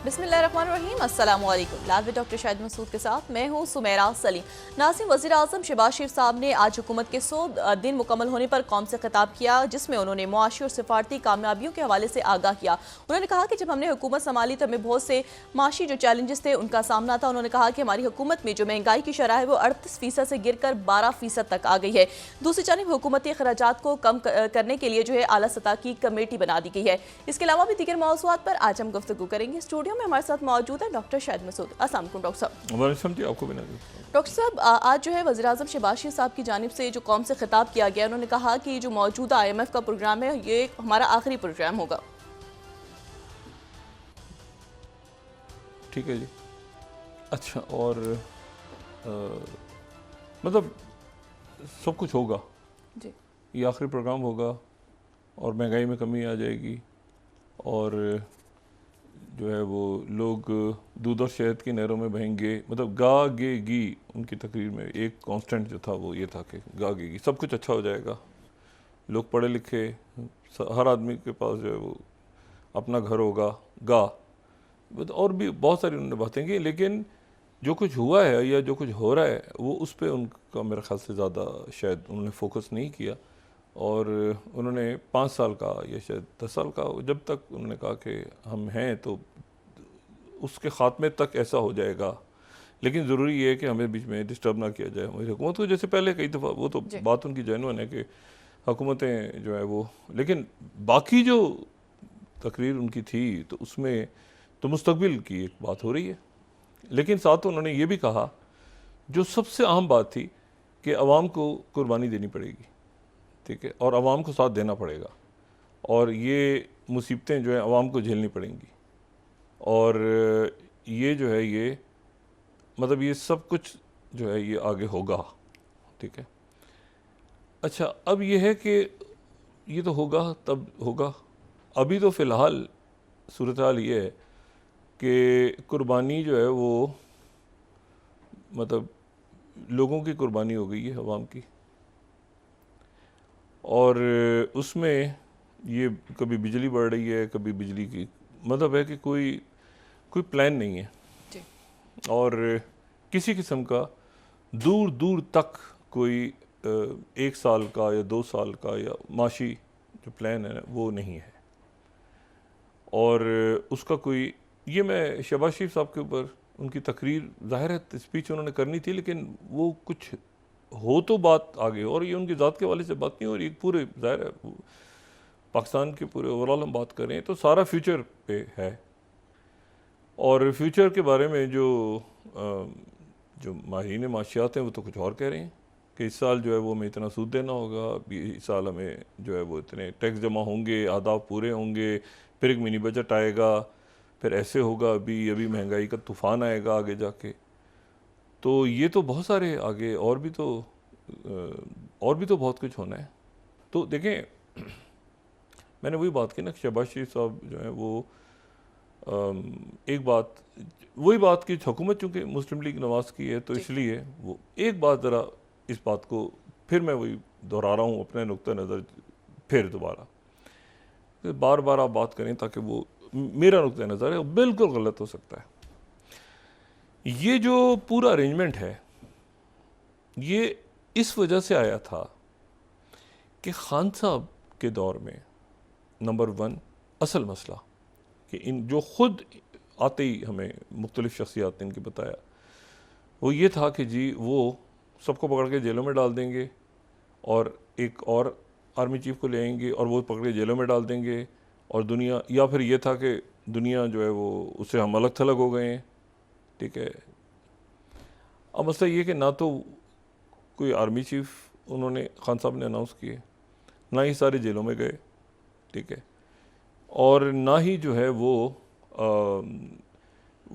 बिस्मिल्लाहिर्रहमानिर्रहीम, अस्सलाम वालेकुम। Live with doctor Shahid Masood के साथ मैं हूं सुमेरा सलीम। नाज़रीन, वज़ीर आज़म शहबाज शरीफ साहब ने आज हुकूमत के 100 दिन मुकम्मल होने पर कौम से खिताब किया, जिसमें उन्होंने मुआशी और सिफारती कामयाबियों के हवाले से आगाह किया। उन्होंने कहा कि जब हमने हुकूमत संभाली तो हमें बहुत से माशी जो चैलेंजेस थे उनका सामना था। उन्होंने कहा कि हमारी हुकूमत में जो महंगाई की शरह है वो 38% से गिर कर 12% तक आ गई है। दूसरी जानब हुकूमती अखराजात को कम करने के लिए जो है आला सतह की कमेटी बना दी गई है। इसके अलावा भी दीगर मौज़ूआत पर आज हम गुफ्तगू करेंगे। स्टूडियो में हमारे साथ मौजूद है डॉक्टर शाहिद मसूद। अस्सलाम वालेकुम डॉक्टर साहब। आपको भी डॉक्टर साहब, आज जो है वज़ीर आज़म शहबाज शरीफ साहब की जानिब से जो कौम से खिताब किया गया, उन्होंने कहा कि जो मौजूदा IMF का प्रोग्राम है ये हमारा आखिरी प्रोग्राम होगा। ठीक है जी। अच्छा, और मतलब सब कुछ होगा जी, ये आखिरी प्रोग्राम होगा और महंगाई में कमी आ जाएगी और जो है वो लोग दूध और शहद की नहरों में बहेंगे। मतलब गा गे गी उनकी तकरीर में एक कांस्टेंट जो था वो ये था कि गा गे गी, सब कुछ अच्छा हो जाएगा, लोग पढ़े लिखे, हर आदमी के पास जो है वो अपना घर होगा, गा, और भी बहुत सारी उन्होंने बातें की। लेकिन जो कुछ हुआ है या जो कुछ हो रहा है वो उस पर उनका मेरे ख्याल से ज़्यादा शायद उन्होंने फोकस नहीं किया। और उन्होंने 5 साल का या शायद 10 साल का, जब तक उन्होंने कहा कि हम हैं तो उसके ख़ात्मे तक ऐसा हो जाएगा, लेकिन ज़रूरी ये है कि हमें बीच में डिस्टर्ब ना किया जाए हमारी हुकूमत को। जैसे पहले कई दफ़ा वो तो बात उनकी जेन्युइन है कि हुकूमतें जो है वो, लेकिन बाकी जो तकरीर उनकी थी तो उसमें तो मुस्तकबिल की एक बात हो रही है। लेकिन साथ उन्होंने ये भी कहा जो सबसे अहम बात थी कि अवाम को कुर्बानी देनी पड़ेगी, ठीक है, और अवाम को साथ देना पड़ेगा और ये मुसीबतें जो है अवाम को झेलनी पड़ेंगी और ये जो है ये मतलब ये सब कुछ जो है ये आगे होगा, ठीक है। अच्छा, अब ये है कि ये तो होगा तब होगा। अभी तो फ़िलहाल सूरत हाल ये है कि कुर्बानी जो है वो मतलब लोगों की कुर्बानी हो गई है अवाम की, और उसमें ये कभी बिजली बढ़ रही है, कभी बिजली की, मतलब है कि कोई कोई प्लान नहीं है जी, और किसी किस्म का दूर दूर तक कोई 1 साल का या 2 साल का या माशी जो प्लान है वो नहीं है। और उसका कोई, ये मैं शहबाज शरीफ साहब के ऊपर उनकी तकरीर, ज़ाहिर है स्पीच उन्होंने करनी थी, लेकिन वो कुछ हो तो बात आगे, और ये उनकी ज़ात के वाले से बात नहीं हो रही, पूरे ज़ाहिर है पाकिस्तान के पूरे ओवरऑल हम बात करें तो सारा फ्यूचर पे है। और फ्यूचर के बारे में जो माहिरीन माशियात हैं वो तो कुछ और कह रहे हैं कि इस साल जो है वो हमें इतना सूद देना होगा, इस साल हमें जो है वो इतने टैक्स जमा होंगे, आदाब पूरे होंगे, फिर एक मिनी बजट आएगा, फिर ऐसे होगा, अभी महंगाई का तूफ़ान आएगा आगे जाके। तो ये तो बहुत सारे आगे और भी तो बहुत कुछ होना है। तो देखें, मैंने वही बात की ना, शहबाज शरीफ साहब जो है वो एक बात, वही बात की, हुकूमत चूँकि मुस्लिम लीग नवाज की है तो इसलिए वो एक बात ज़रा इस बात को फिर मैं वही दोहरा रहा हूँ अपने नुक्ता नज़र फिर दोबारा, बार बार आप बात करें ताकि वो मेरा नुक्ता नज़र है वो बिल्कुल गलत हो सकता है। ये जो पूरा अरेंजमेंट है ये इस वजह से आया था कि खान साहब के दौर में नंबर 1 असल मसला कि इन जो ख़ुद आते ही हमें मुख्तलिफ़ शख्सियात ने इनकी बताया वो ये था कि जी वो सबको पकड़ के जेलों में डाल देंगे और एक और आर्मी चीफ को ले आएंगे और वो पकड़ के जेलों में डाल देंगे, और दुनिया, या फिर ये था कि दुनिया जो है वो उससे हम अलग थलग हो गए हैं, ठीक है। अब मसला ये कि ना तो कोई आर्मी चीफ उन्होंने खान साहब ने अनाउंस किए, ना ही सारे जेलों में गए, ठीक है, और ना ही जो है वो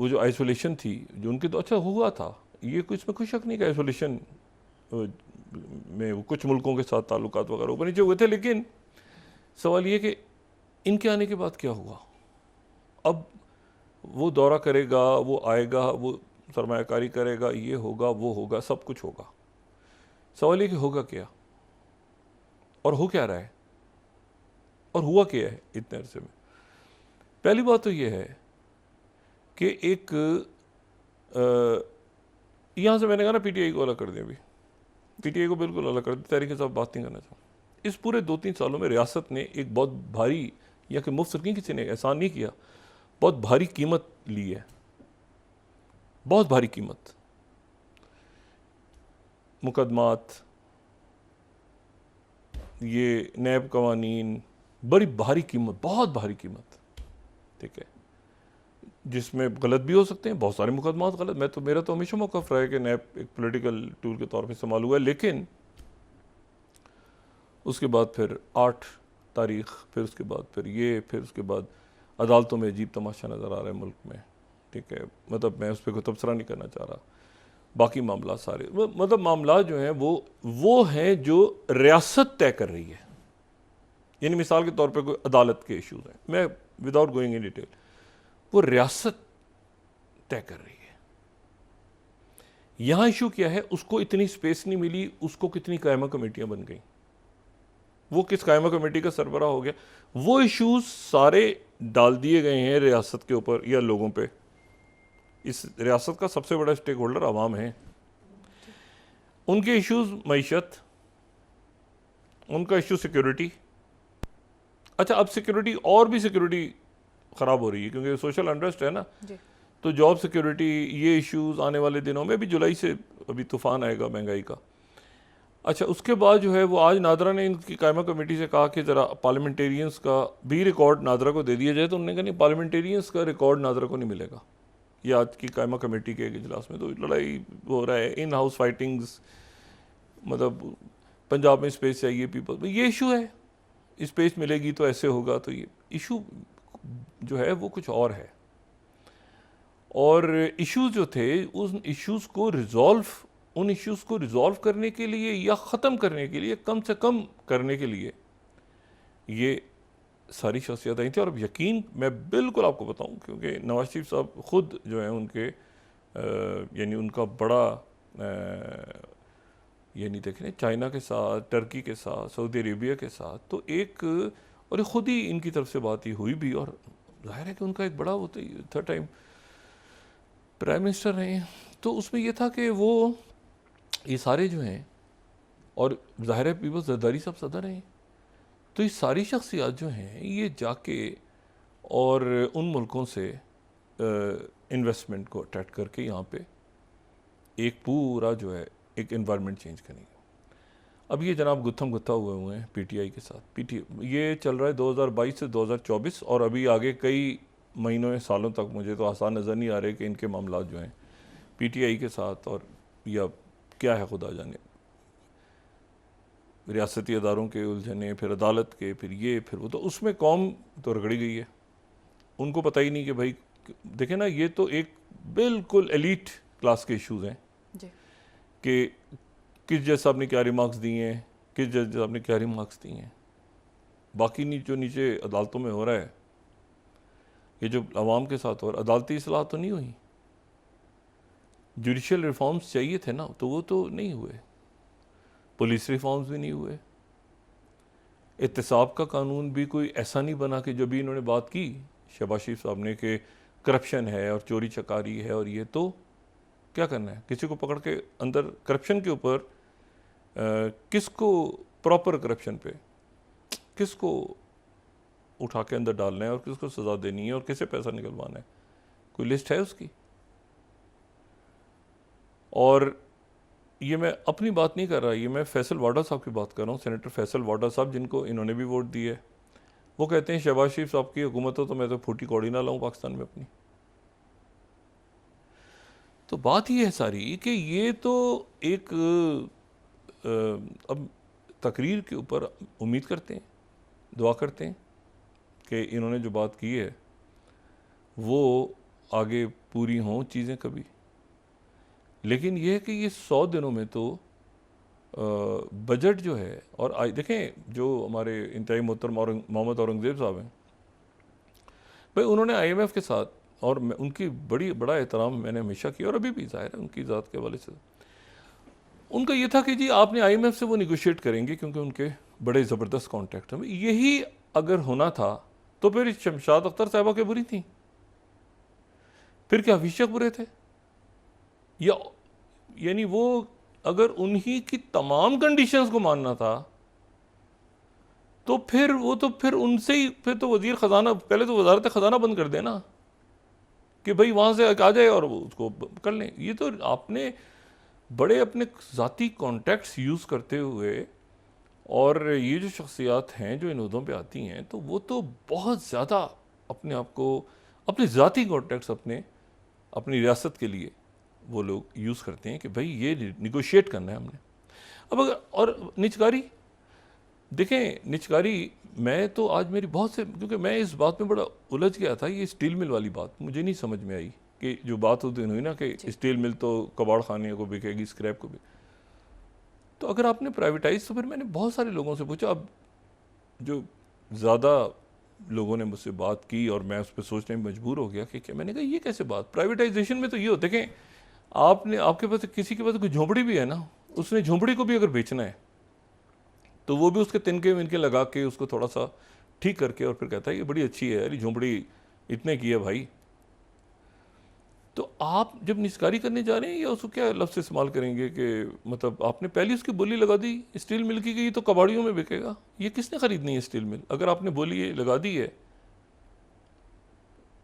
जो आइसोलेशन थी जो उनकी, तो अच्छा हुआ था ये, कुछ इसमें कोई शक नहीं कि आइसोलेशन में वो कुछ मुल्कों के साथ ताल्लुकात वगैरह ऊपर नीचे हुए थे, लेकिन सवाल ये कि इनके आने के बाद क्या हुआ। अब वो दौरा करेगा, वो आएगा, वो सरमायाकारी करेगा, ये होगा वो होगा, सब कुछ होगा। सवाल ये कि होगा क्या और हो क्या रहा है और हुआ क्या है इतने अरसे में। पहली बात तो ये है कि एक यहाँ से मैंने कहा ना पीटीआई को अलग कर दिया, अभी पीटीआई को बिल्कुल अलग कर दिया, तहरीक इंसाफ बात नहीं करना चाहता। इस पूरे 2-3 सालों में रियासत ने एक बहुत भारी, या कि मुफ्त नहीं, किसी ने एहसान नहीं किया, बहुत भारी कीमत ली है, बहुत भारी कीमत। मुकदमात, ये नैब कवानीन, बड़ी भारी कीमत, बहुत भारी कीमत, ठीक है, जिसमें गलत भी हो सकते हैं, बहुत सारे मुकदमात गलत। मेरा तो हमेशा मौक़िफ़ रहा है कि नैब एक पॉलिटिकल टूल के तौर पे इस्तेमाल हुआ है, लेकिन उसके बाद फिर 8 तारीख, फिर उसके बाद फिर उसके बाद अदालतों में अजीब तमाशा नज़र आ रहा है मुल्क में, ठीक है। मतलब मैं उस पर कोई तबसरा नहीं करना चाह रहा। बाकी मामला सारे, मतलब मामला जो हैं वो हैं जो रियासत तय कर रही है। यानी मिसाल के तौर पे कोई अदालत के इश्यूज़ हैं, मैं विदाउट गोइंग इन डिटेल, वो रियासत तय कर रही है। यहाँ इशू क्या है, उसको इतनी स्पेस नहीं मिली, उसको कितनी कायमा कमेटियाँ बन गई, वो किस कायमा कमेटी का सरबराह हो गया, वो इश्यूज सारे डाल दिए गए हैं रियासत के ऊपर या लोगों पे। इस रियासत का सबसे बड़ा स्टेक होल्डर आवाम है। उनके इश्यूज मईशत, उनका इशू सिक्योरिटी। अच्छा, अब सिक्योरिटी और भी सिक्योरिटी ख़राब हो रही है क्योंकि सोशल अनरेस्ट है ना, तो जॉब सिक्योरिटी, ये इश्यूज आने वाले दिनों में भी, जुलाई से अभी तूफान आएगा महंगाई का। अच्छा, उसके बाद जो है वो आज नादरा ने इनकी कायमा कमेटी से कहा कि ज़रा पार्लियामेंटेरियंस का भी रिकॉर्ड नादरा को दे दिया जाए, तो उन्होंने कहा नहीं, पार्लियामेंटेरियंस का रिकॉर्ड नादरा को नहीं मिलेगा। ये आज की कायमा कमेटी के एक इजलास में तो लड़ाई हो रहा है, इन हाउस फाइटिंग्स, मतलब पंजाब में स्पेस चाहिए पीपल, ये इशू है, स्पेस मिलेगी तो ऐसे होगा, तो ये इशू जो है वो कुछ और है। और इश्यूज जो थे, उन इश्यूज को रिजॉल्व करने के लिए या ख़त्म करने के लिए, कम से कम करने के लिए ये सारी शख्सियत आई थी। और अब यकीन, मैं बिल्कुल आपको बताऊं, क्योंकि नवाज शरीफ साहब ख़ुद जो है उनके यानी उनका बड़ा यानी देखें चाइना के साथ, टर्की के साथ, सऊदी अरेबिया के साथ, तो एक, और ख़ुद ही इनकी तरफ से बात ही हुई भी, और जाहिर है कि उनका एक बड़ा, वो तो 3rd टाइम प्राइम मिनिस्टर रहे हैं, तो उसमें यह था कि वो ये सारे जो हैं, और ज़ाहिर है पीपल्स जरदारी साहब सदर हैं, तो ये सारी शख्सियात जो हैं ये जाके और उन मुल्कों से इन्वेस्टमेंट को अट्रैक्ट करके यहाँ पे एक पूरा जो है एक एनवायरनमेंट चेंज करेंगे। अब ये जनाब गुत्थम गुत्था हुए हैं पीटीआई के साथ। ये चल रहा है 2022 से 2024, और अभी आगे कई महीनों या सालों तक मुझे तो आसान नज़र नहीं आ रहे कि इनके मामला जो हैं पीटीआई के साथ, और या क्या है खुदा जाने, रियासती अदारों के उलझने, फिर अदालत के, फिर ये फिर वो, तो उसमें कौम तो रगड़ी गई है। उनको पता ही नहीं कि भाई देखें ना, ये तो एक बिल्कुल एलीट क्लास के इश्यूज़ हैं कि किस जज साहब ने क्या रिमार्क्स दिए हैं, किस जज साहब ने क्या रिमार्क्स दिए हैं। बाकी जो नीचे अदालतों में हो रहा है, ये जो अवाम के साथ हो रहा है, अदालती इस्लाह तो नहीं हुई, जुडिशल रिफॉर्म्स चाहिए थे ना, तो वो तो नहीं हुए, पुलिस रिफॉर्म्स भी नहीं हुए, एहतसाब का कानून भी कोई ऐसा नहीं बना कि जो भी इन्होंने बात की शहबाज शरीफ साहब ने कि करप्शन है और चोरी चकारी है, और ये तो क्या करना है, किसी को पकड़ के अंदर करप्शन के ऊपर, किसको प्रॉपर करप्शन पे किसको उठा के अंदर डालना है और किसको सज़ा देनी है और किसे पैसा निकलवाना है, कोई लिस्ट है उसकी। और ये मैं अपनी बात नहीं कर रहा, ये मैं फैसल वाडा साहब की बात कर रहा हूँ, सेनेटर फैसल वाडा साहब, जिनको इन्होंने भी वोट दिए है। वो कहते हैं शहबाज शरीफ साहब की हुकूमत हो तो मैं तो फूटी कौड़ी ना लाऊं पाकिस्तान में अपनी। तो बात ये है सारी कि ये तो एक अब तकरीर के ऊपर उम्मीद करते हैं, दुआ करते हैं कि इन्होंने जो बात की है वो आगे पूरी हों चीज़ें कभी। लेकिन ये है कि ये 100 दिनों में तो बजट जो है, और देखें जो हमारे इंतहाई मोहतरम मोहम्मद औरंगज़ेब साहब हैं, भाई उन्होंने IMF के साथ, और उनकी बड़ा एहतराम मैंने हमेशा किया और अभी भी ज़ाहिर है उनकी ज़ात के हवाले से, उनका ये था कि जी आपने IMF से वो निगोशिएट करेंगे क्योंकि उनके बड़े ज़बरदस्त कॉन्टैक्ट हैं। यही अगर होना था तो फिर शमशाद अख्तर साहबा के बुरी थी, फिर क्या हफीज शेख बुरे थे? या यानी वो अगर उन्हीं की तमाम कंडीशंस को मानना था तो फिर उनसे ही फिर तो वजीर खजाना, पहले तो वजारत खजाना बंद कर देना कि भाई वहां से आ जाए और वो उसको कर लें। ये तो आपने बड़े अपने ज़ाती कॉन्टैक्ट्स यूज़ करते हुए, और ये जो शख्सियात हैं जो इन उहदों पे आती हैं तो वो तो बहुत ज़्यादा अपने आप को, अपने ज़ाती कॉन्टैक्ट्स अपनी रियासत के लिए वो लोग यूज़ करते हैं कि भाई ये निगोशिएट करना है हमने। अब अगर और निचकारी देखें, निचकारी मैं तो आज मेरी बहुत से, क्योंकि मैं इस बात में बड़ा उलझ गया था, ये स्टील मिल वाली बात मुझे नहीं समझ में आई कि जो बात उस दिन हुई ना कि स्टील मिल तो कबाड़ खाने को बिकेगी, स्क्रैप को भी। तो अगर आपने प्राइवेटाइज, तो फिर मैंने बहुत सारे लोगों से पूछा, अब जो ज़्यादा लोगों ने मुझसे बात की और मैं उस पर सोचने में मजबूर हो गया कि क्या, मैंने कहा ये कैसे बात, प्राइवेटाइजेशन में तो ये होता है कि आपके पास किसी के पास कोई झोंपड़ी भी है ना, उसने झोंपड़ी को भी अगर बेचना है तो वो भी उसके तिनके विनके लगा के उसको थोड़ा सा ठीक करके और फिर कहता है ये बड़ी अच्छी है यार, ये झोंपड़ी इतने की है भाई। तो आप जब निस्कारी करने जा रहे हैं या उसको क्या लफ्ज़ इस्तेमाल करेंगे कि मतलब आपने पहले उसकी बोली लगा दी स्टील मिल की, ये तो कबाड़ियों में बिकेगा, ये किसने ख़रीदनी है स्टील मिल? अगर आपने बोली लगा दी है,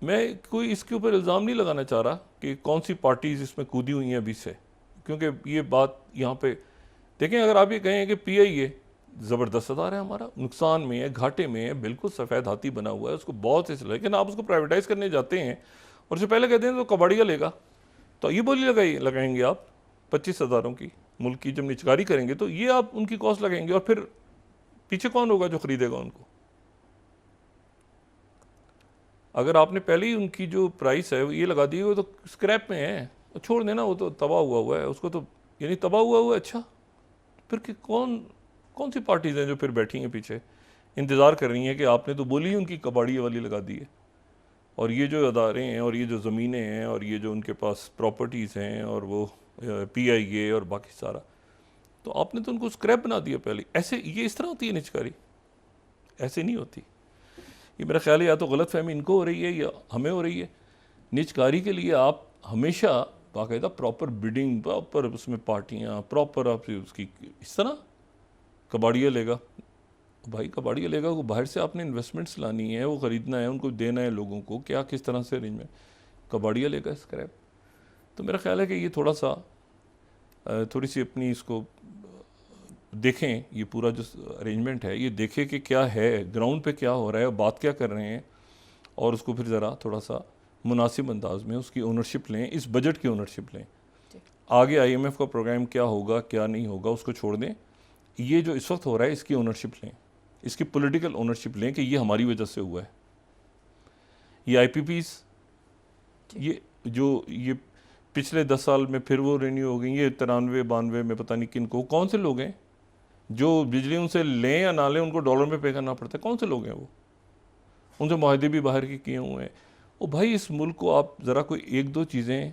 मैं कोई इसके ऊपर इल्ज़ाम नहीं लगाना चाह रहा कि कौन सी पार्टीज़ इसमें कूदी हुई हैं अभी से, क्योंकि ये बात यहाँ पे देखें, अगर आप ये कहें कि PIA ज़बरदस्त अदारा है हमारा, नुकसान में है, घाटे में है, बिल्कुल सफ़ेद हाथी बना हुआ है, उसको बहुत से, लेकिन आप उसको प्राइवेटाइज़ करने जाते हैं और उससे पहले कहते हैं तो कबाड़िया लेगा, तो ये बोली लगाएंगे आप 25,000 की मुल्क की, जब निचकारी करेंगे तो ये आप उनकी कॉस्ट लगाएंगे और फिर पीछे कौन होगा जो खरीदेगा उनको? अगर आपने पहले ही उनकी जो प्राइस है ये लगा दी, वो तो स्क्रैप में है, तो छोड़ देना, वो तो तबाह हुआ है, उसको तो यानी तबाह हुआ है। अच्छा, फिर कि कौन सी पार्टीज़ हैं जो फिर बैठी हैं पीछे इंतज़ार कर रही हैं कि आपने तो बोली उनकी कबाड़ी वाली लगा दी है, और ये जो अदारे हैं और ये जो ज़मीनें हैं और ये जो उनके पास प्रॉपर्टीज़ हैं और वो PIA और बाकी सारा, तो आपने तो उनको स्क्रैप बना दिया पहले। ऐसे ये इस तरह होती है निचकारी? ऐसे नहीं होती। ये मेरा ख्याल है या तो गलत फहमी इनको हो रही है या हमें हो रही है। निचकारी के लिए आप हमेशा बाकायदा प्रॉपर बिडिंग, प्रॉपर उसमें पार्टियाँ, प्रॉपर आप उसकी, इस तरह कबाड़िया लेगा भाई, कबाड़िया लेगा, वो बाहर से आपने इन्वेस्टमेंट्स लानी है, वो ख़रीदना है, उनको देना है लोगों को, क्या किस तरह से अरेंजमेंट, कबाड़िया लेगा स्क्रैप। तो मेरा ख्याल है कि ये थोड़ी सी अपनी इसको देखें, ये पूरा जो अरेंजमेंट है ये देखें कि क्या है ग्राउंड पे, क्या हो रहा है, बात क्या कर रहे हैं, और उसको फिर ज़रा थोड़ा सा मुनासिब अंदाज में उसकी ओनरशिप लें, इस बजट की ओनरशिप लें। आगे IMF का प्रोग्राम क्या होगा क्या नहीं होगा उसको छोड़ दें, ये जो इस वक्त हो रहा है इसकी ओनरशिप लें, इसकी पॉलिटिकल ओनरशिप लें कि ये हमारी वजह से हुआ है। ये IPPs ये पिछले 10 साल में फिर वो रिन्यू हो गई, ये 93-92 में पता नहीं किन को, कौन से लोग हैं जो बिजली उनसे लें या ना लें उनको डॉलर में पे करना पड़ता है, कौन से लोग हैं वो? उनसे माहदे भी बाहर के किए हुए हैं। ओ भाई, इस मुल्क को आप ज़रा कोई 1-2 चीज़ें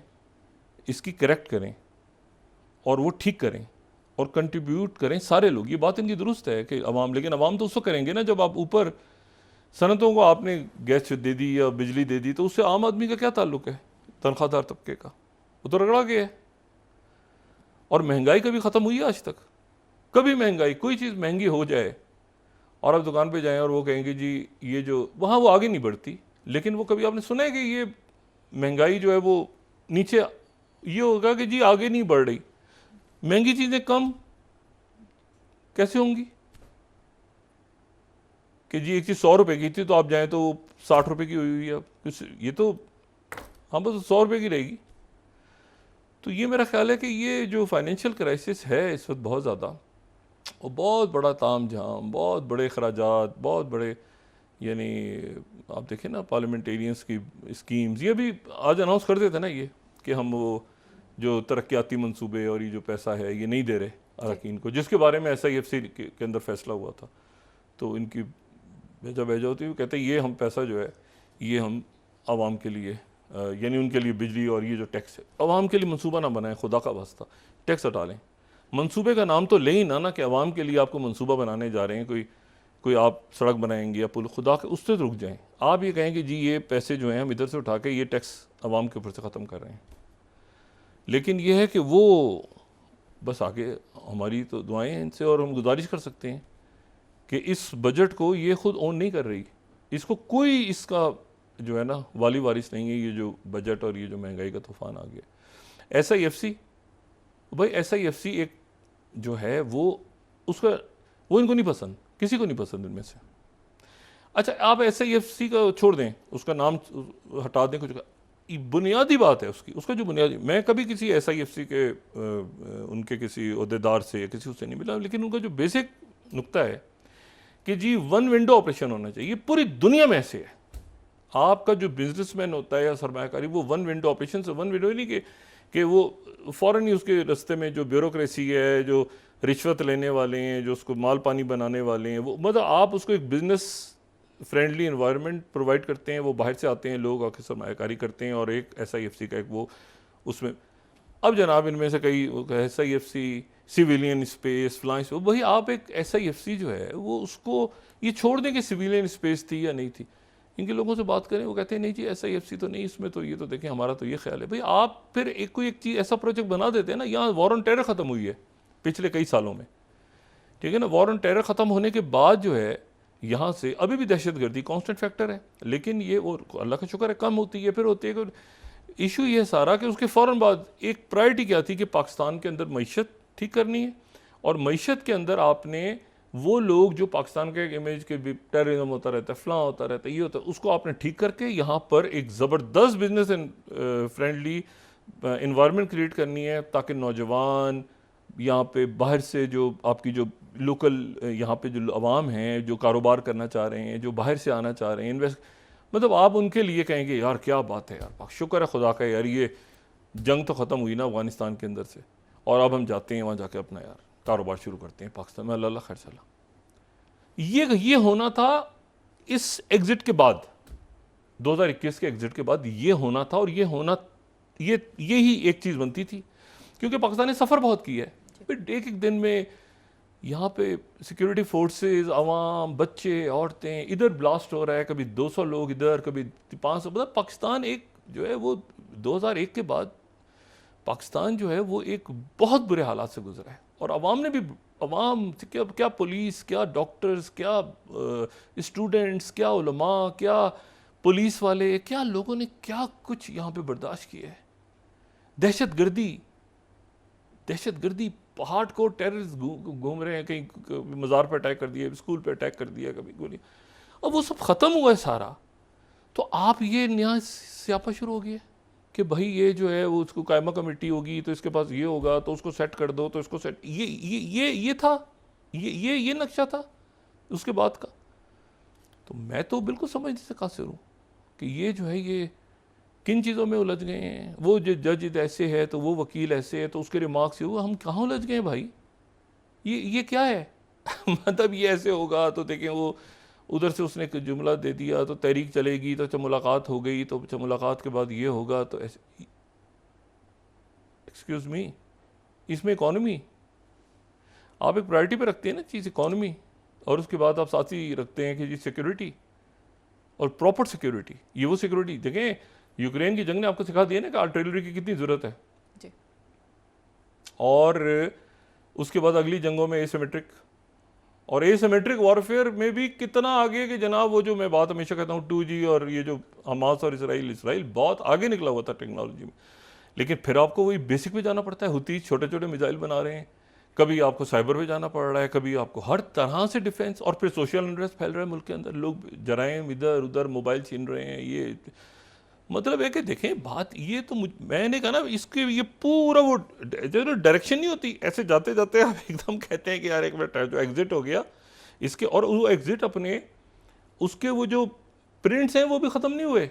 इसकी करेक्ट करें और वो ठीक करें और कंट्रीब्यूट करें सारे लोग। ये बात इनकी दुरुस्त है कि अवाम, लेकिन अवाम तो उसको करेंगे ना जब आप ऊपर सनतों को आपने गैस दे दी या बिजली दे दी, तो उससे आम आदमी का क्या ताल्लुक है, तनख्वाहदार तबके का? वो तो रगड़ा गया है। और महंगाई कभी ख़त्म हुई है आज तक? कभी महंगाई, कोई चीज़ महंगी हो जाए और आप दुकान पे जाएं और वो कहेंगे जी ये जो, वहाँ वो आगे नहीं बढ़ती, लेकिन वो कभी आपने सुना है कि ये महंगाई जो है वो नीचे, ये होगा कि जी आगे नहीं बढ़ रही, महंगी चीज़ें कम कैसे होंगी कि जी एक चीज़ 100 रुपये की थी तो आप जाएं तो 60 रुपये की हुई है, ये तो हाँ बस 100 रुपये की रहेगी। तो ये मेरा ख्याल है कि ये जो फाइनेंशियल क्राइसिस है इस वक्त बहुत ज़्यादा, और बहुत बड़ा ताम झाम, बहुत बड़े अखराजात, बहुत बड़े, यानी आप देखें ना पार्लियामेंटेरियंस की स्कीम्स, ये भी आज अनाउंस कर देते ना ये कि हम वो जो तरक्याती मंसूबे और ये जो पैसा है ये नहीं दे रहे अरकान को, जिसके बारे में SIFC के अंदर फैसला हुआ था। तो इनकी भेजा होती है, कहते हैं ये हम पैसा जो है ये हम आवाम के लिए, यानी उनके लिए बिजली और ये जो टैक्स है आवाम के लिए मंसूबा ना बनाएं, खुदा का वास्ता टैक्स हटा लें। मंसूबे का नाम तो ले ही ना कि आवाम के लिए आपको मंसूबा बनाने जा रहे हैं, कोई कोई आप सड़क बनाएंगे या पुल, खुदा के उससे तो रुक जाएं। आप ये कहें कि जी ये पैसे जो हैं हम इधर से उठा के ये टैक्स आवाम के ऊपर से ख़त्म कर रहे हैं, लेकिन ये है कि वो बस आगे हमारी तो दुआएं हैं इनसे, और हम गुजारिश कर सकते हैं कि इस बजट को ये खुद ओन नहीं कर रही, इसको कोई इसका जो है ना वाली वारिस नहीं है, ये जो बजट और ये जो महंगाई का तूफान आ गया। SIFC भाई, SIFC एक जो है वो उसका वो इनको नहीं पसंद, किसी को नहीं पसंद इनमें से। अच्छा, आप SIFC का छोड़ दें, उसका नाम हटा दें, कुछ बुनियादी बात है उसका जो बुनियादी, मैं कभी किसी SIFC के उनके किसी अहदेदार से या किसी उससे नहीं मिला, लेकिन उनका जो बेसिक नुक्ता है कि जी वन विंडो ऑपरेशन होना चाहिए। पूरी दुनिया में ऐसे है, आपका जो बिजनेसमैन होता है या सरमायाकारी, वो वन विंडो ऑपरेशन से, वन विंडो ही नहीं कि वो फ़ौरन ही उसके रास्ते में जो ब्यूरोक्रेसी है, जो रिश्वत लेने वाले हैं, जो उसको माल पानी बनाने वाले हैं, वो मतलब आप उसको एक बिज़नेस फ्रेंडली इन्वायरमेंट प्रोवाइड करते हैं, वो बाहर से आते हैं लोग आके सरमायाकारी करते हैं, और एक SIFC का एक वो उसमें, अब जनाब इनमें से कई SIFC सिविलियन स्पेस फ्लाइंग, वही आप एक SIFC जो है वो उसको ये छोड़ दें कि सिविलियन स्पेस थी या नहीं थी। इनके लोगों से बात करें, वो कहते हैं नहीं जी SIFC तो नहीं, इसमें तो ये तो देखें हमारा तो ये ख्याल है। भाई आप फिर एक कोई एक चीज़ ऐसा प्रोजेक्ट बना देते हैं ना, यहाँ वॉर ऑन टेरर ख़त्म हुई है पिछले कई सालों में, ठीक है ना, वॉर ऑन टेरर ख़त्म होने के बाद जो है यहाँ से अभी भी दहशतगर्दी कांस्टेंट फैक्टर है, लेकिन ये और अल्लाह का शुक्र है कम होती है, फिर होती है। इशू ये सारा कि उसके फ़ौरन बाद एक प्रायोरिटी क्या थी कि पाकिस्तान के अंदर मईशत ठीक करनी है, और मईशत के अंदर आपने वो लोग जो पाकिस्तान के इमेज के भी टेररिज्म होता रहता है, फलां होता रहता है, ये होता है, उसको आपने ठीक करके यहाँ पर एक ज़बरदस्त बिजनेस फ्रेंडली इन्वायरमेंट क्रिएट करनी है, ताकि नौजवान यहाँ पे बाहर से जो आपकी जो लोकल यहाँ पे जो अवाम हैं जो कारोबार करना चाह रहे हैं, जो बाहर से आना चाह रहे हैं, इन्वेस्ट, मतलब आप उनके लिए कहेंगे यार क्या बात है यार, शुक्र है खुदा का यार ये जंग तो ख़त्म हुई ना अफगानिस्तान के अंदर से, और अब हम जाते हैं वहाँ जाके अपना यार कारोबार शुरू करते हैं पाकिस्तान में, अल्लाह खैर चला। ये होना था इस एग्ज़िट के बाद, 2021 के एग्ज़िट के बाद ये होना था, और ये ही एक चीज़ बनती थी, क्योंकि पाकिस्तान ने सफ़र बहुत किया है। फिर एक दिन में यहाँ पे सिक्योरिटी फोर्सेस, अवाम, बच्चे, औरतें, इधर ब्लास्ट हो रहा है, कभी 200 लोग इधर, कभी 500, मतलब पाकिस्तान एक जो है वो 2001 के बाद पाकिस्तान जो है वो एक बहुत बुरे हालात से गुजरा है, और अवाम ने भी, अवाम क्या पुलिस, क्या डॉक्टर्स, क्या स्टूडेंट्स, क्या उलमा, क्या पुलिस वाले, क्या लोगों ने क्या कुछ यहाँ पे बर्दाश्त किया है। दहशतगर्दी हार्ड कोर टेररिस्ट घूम रहे हैं, कहीं मज़ार पर अटैक कर दिया, स्कूल पर अटैक कर दिया, कभी गोली, अब वो सब ख़त्म हुआ है सारा। तो आप ये नया स्यापा शुरू हो गया कि भाई ये जो है वो उसको कायमा कमेटी होगी तो इसके पास ये होगा तो उसको सेट कर दो, तो इसको सेट, ये था, ये नक्शा था उसके बाद का। तो मैं तो बिल्कुल समझने से कासिर हूँ कि ये जो है ये किन चीज़ों में उलझ गए हैं। वो जो जज ऐसे है तो वो वकील ऐसे है तो उसके रिमार्क्स हुआ, हम कहाँ उलझ गए भाई, ये क्या है मतलब ये ऐसे होगा तो देखें, वो उधर से उसने एक जुमला दे दिया तो तहरीक चलेगी, तो जब मुलाकात हो गई तो जब मुलाकात के बाद ये होगा, तो ऐसे, एक्सक्यूज़ मी, इसमें इकॉनमी आप एक प्रायोरिटी पे रखते हैं ना चीज़, इकॉनमी, और उसके बाद आप साथ ही रखते हैं कि जी सिक्योरिटी और प्रॉपर सिक्योरिटी। ये वो सिक्योरिटी, देखें यूक्रेन की जंग ने आपको सिखा दिया ना कि आर्टिलरी की कितनी ज़रूरत है जी। और उसके बाद अगली जंगों में एसिमेट्रिक, और एसिमेट्रिक वॉरफेयर में भी कितना आगे कि जनाब वो जो मैं बात हमेशा कहता हूँ 2G, और ये जो हमास और इसराइल बहुत आगे निकला हुआ था टेक्नोलॉजी में, लेकिन फिर आपको वही बेसिक पे जाना पड़ता है। हुती छोटे छोटे मिसाइल बना रहे हैं, कभी आपको साइबर पे जाना पड़ रहा है, कभी आपको हर तरह से डिफेंस, और फिर सोशल अनरेस्ट फैल रहा है मुल्क के अंदर, लोग जराइम इधर उधर मोबाइल छीन रहे हैं। ये मतलब है कि देखें बात, ये तो मैंने कहा ना, इसके ये पूरा वो जो डायरेक्शन नहीं होती, ऐसे जाते जाते आप एकदम कहते हैं कि यार एक मिनट जो एग्जिट हो गया इसके, और वो एग्जिट अपने उसके वो जो प्रिंट्स हैं वो भी ख़त्म नहीं हुए।